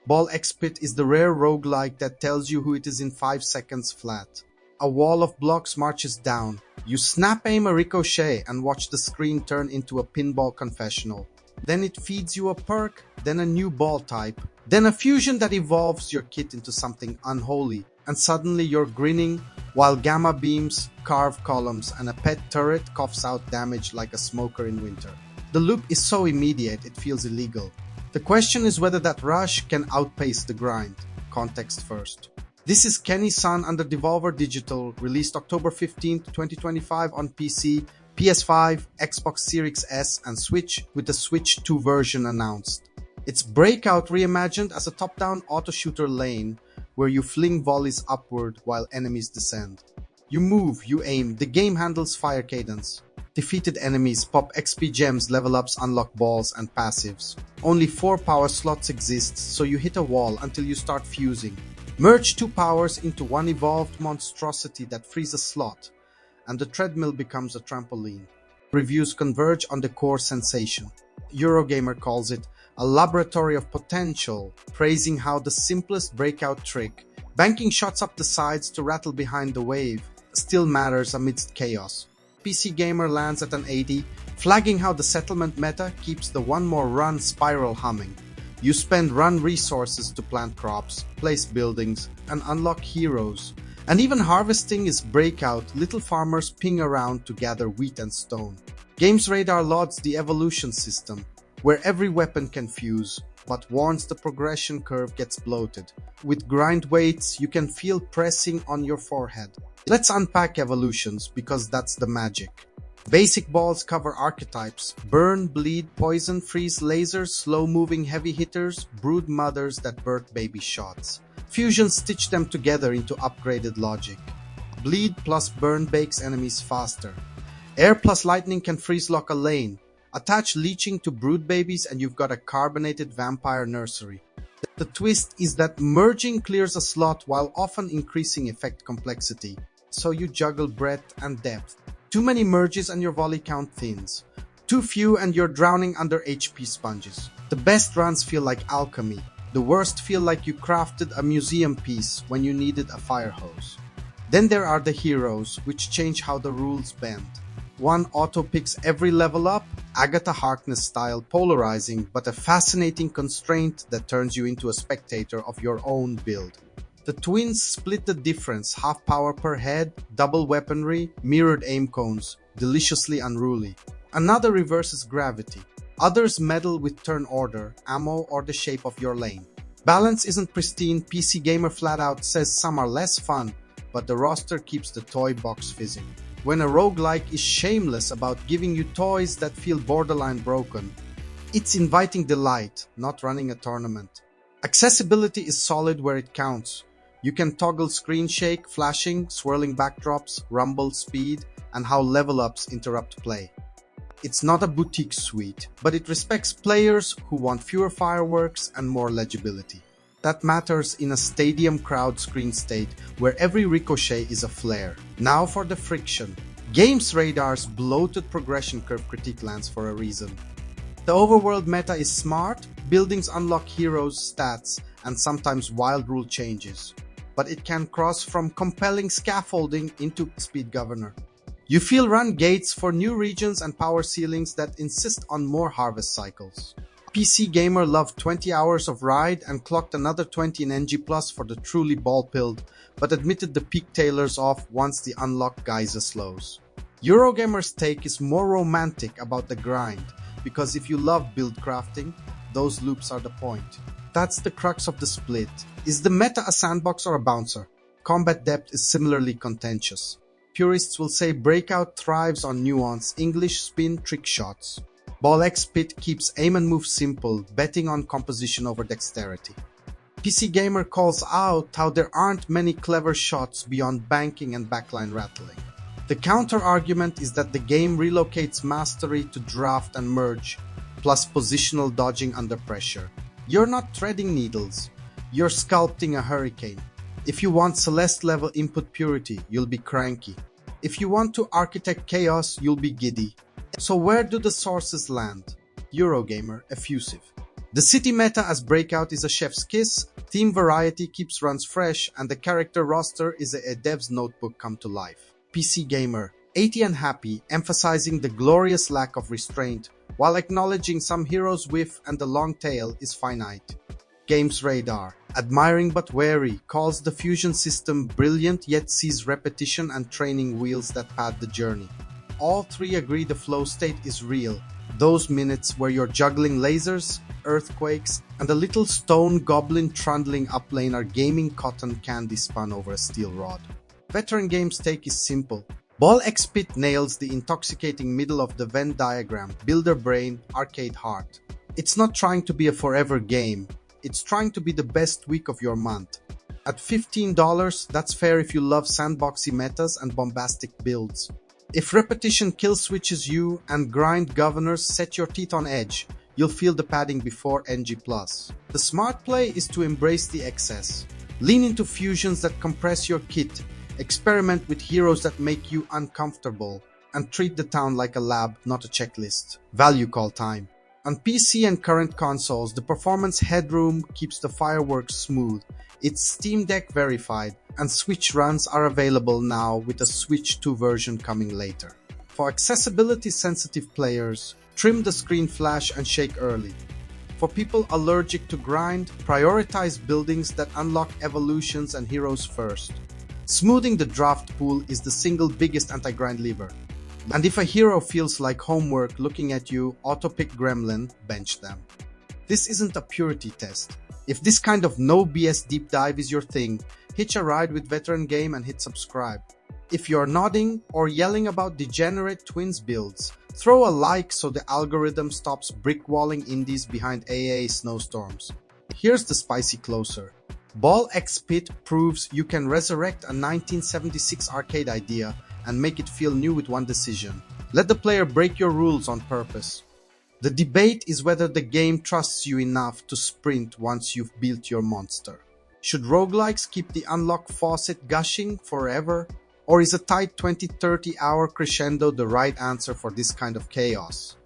Ball X Pit is the rare roguelike that tells you who it is in 5 seconds flat. A wall of blocks marches down. You snap aim a ricochet and watch the screen turn into a pinball confessional. Then it feeds you a perk, then a new ball type, then a fusion that evolves your kit into something unholy, and suddenly you're grinning while gamma beams carve columns and a pet turret coughs out damage like a smoker in winter. The loop is so immediate it feels illegal. The question is whether that rush can outpace the grind. Context first. This is Kenny's Son under Devolver Digital, released October 15, 2025 on PC, PS5, Xbox Series S and Switch, with the Switch 2 version announced. It's Breakout reimagined as a top-down auto-shooter lane where you fling volleys upward while enemies descend. You move, you aim, the game handles fire cadence. Defeated enemies pop XP gems, level ups, unlock balls and passives. Only 4 power slots exist, so you hit a wall until you start fusing. Merge 2 powers into one evolved monstrosity that frees a slot, and the treadmill becomes a trampoline. Reviews converge on the core sensation. Eurogamer calls it a laboratory of potential, praising how the simplest breakout trick, banking shots up the sides to rattle behind the wave, still matters amidst chaos. PC Gamer lands at an 80, flagging how the settlement meta keeps the one more run spiral humming. You spend run resources to plant crops, place buildings, and unlock heroes. And even harvesting is Breakout, little farmers ping around to gather wheat and stone. GamesRadar lauds the evolution system, where every weapon can fuse, but warns the progression curve gets bloated. With grind weights, you can feel pressing on your forehead. Let's unpack evolutions, because that's the magic. Basic balls cover archetypes: burn, bleed, poison, freeze, lasers, slow-moving heavy hitters, brood mothers that birth baby shots. Fusions stitch them together into upgraded logic. Bleed plus burn bakes enemies faster. Air plus lightning can freeze lock a lane. Attach leeching to brood babies and you've got a carbonated vampire nursery. The twist is that merging clears a slot while often increasing effect complexity, so you juggle breadth and depth. Too many merges and your volley count thins. Too few and you're drowning under HP sponges. The best runs feel like alchemy. The worst feel like you crafted a museum piece when you needed a fire hose. Then there are the heroes, which change how the rules bend. One auto-picks every level up, Agatha Harkness style, polarizing, but a fascinating constraint that turns you into a spectator of your own build. The twins split the difference, half power per head, double weaponry, mirrored aim cones, deliciously unruly. Another reverses gravity. Others meddle with turn order, ammo, or the shape of your lane. Balance isn't pristine. PC Gamer flat out says some are less fun, but the roster keeps the toy box fizzing. When a roguelike is shameless about giving you toys that feel borderline broken, it's inviting delight, not running a tournament. Accessibility is solid where it counts. You can toggle screen shake, flashing, swirling backdrops, rumble speed, and how level ups interrupt play. It's not a boutique suite, but it respects players who want fewer fireworks and more legibility. That matters in a stadium crowd screen state where every ricochet is a flare. Now for the friction. GamesRadar's bloated progression curve critique lands for a reason. The overworld meta is smart, buildings unlock heroes' stats, and sometimes wild rule changes. But it can cross from compelling scaffolding into speed governor. You feel run gates for new regions and power ceilings that insist on more harvest cycles. PC Gamer loved 20 hours of ride and clocked another 20 in NG Plus for the truly ball-pilled, but admitted the peak tailors off once the unlock Geyser slows. Eurogamer's take is more romantic about the grind, because if you love build crafting, those loops are the point. That's the crux of the split. Is the meta a sandbox or a bouncer? Combat depth is similarly contentious. Purists will say Breakout thrives on nuance, English spin, trick shots. Ball X Pit keeps aim and move simple, betting on composition over dexterity. PC Gamer calls out how there aren't many clever shots beyond banking and backline rattling. The counter-argument is that the game relocates mastery to draft and merge, plus positional dodging under pressure. You're not threading needles, you're sculpting a hurricane. If you want Celeste-level input purity, you'll be cranky. If you want to architect chaos, you'll be giddy. So where do the sources land? Eurogamer, effusive. The city meta as Breakout is a chef's kiss, theme variety keeps runs fresh, and the character roster is a dev's notebook come to life. PC Gamer, 80 and happy, emphasizing the glorious lack of restraint, while acknowledging some heroes' whiff and the long tail is finite. GamesRadar, admiring but wary, calls the fusion system brilliant yet sees repetition and training wheels that pad the journey. All three agree the flow state is real, those minutes where you're juggling lasers, earthquakes, and a little stone goblin trundling up lane are gaming cotton candy spun over a steel rod. Veteran Games' take is simple. Ball X-Pit nails the intoxicating middle of the Venn diagram, builder brain, arcade heart. It's not trying to be a forever game, it's trying to be the best week of your month. At $15, that's fair if you love sandboxy metas and bombastic builds. If repetition kill switches you and grind governors set your teeth on edge, you'll feel the padding before NG+. The smart play is to embrace the excess. Lean into fusions that compress your kit, experiment with heroes that make you uncomfortable, and treat the town like a lab, not a checklist. Value call time. On PC and current consoles, the performance headroom keeps the fireworks smooth. It's Steam Deck verified, and Switch runs are available now with a Switch 2 version coming later. For accessibility-sensitive players, trim the screen flash and shake early. For people allergic to grind, prioritize buildings that unlock evolutions and heroes first. Smoothing the draft pool is the single biggest anti-grind lever. And if a hero feels like homework looking at you, auto-pick Gremlin, bench them. This isn't a purity test. If this kind of no BS deep dive is your thing, hitch a ride with Veteran Game and hit subscribe. If you're nodding or yelling about degenerate twins builds, throw a like so the algorithm stops brickwalling indies behind AA snowstorms. Here's the spicy closer. Ball X-Pit proves you can resurrect a 1976 arcade idea and make it feel new with one decision. Let the player break your rules on purpose. The debate is whether the game trusts you enough to sprint once you've built your monster. Should roguelikes keep the unlock faucet gushing forever? Or is a tight 20-30 hour crescendo the right answer for this kind of chaos?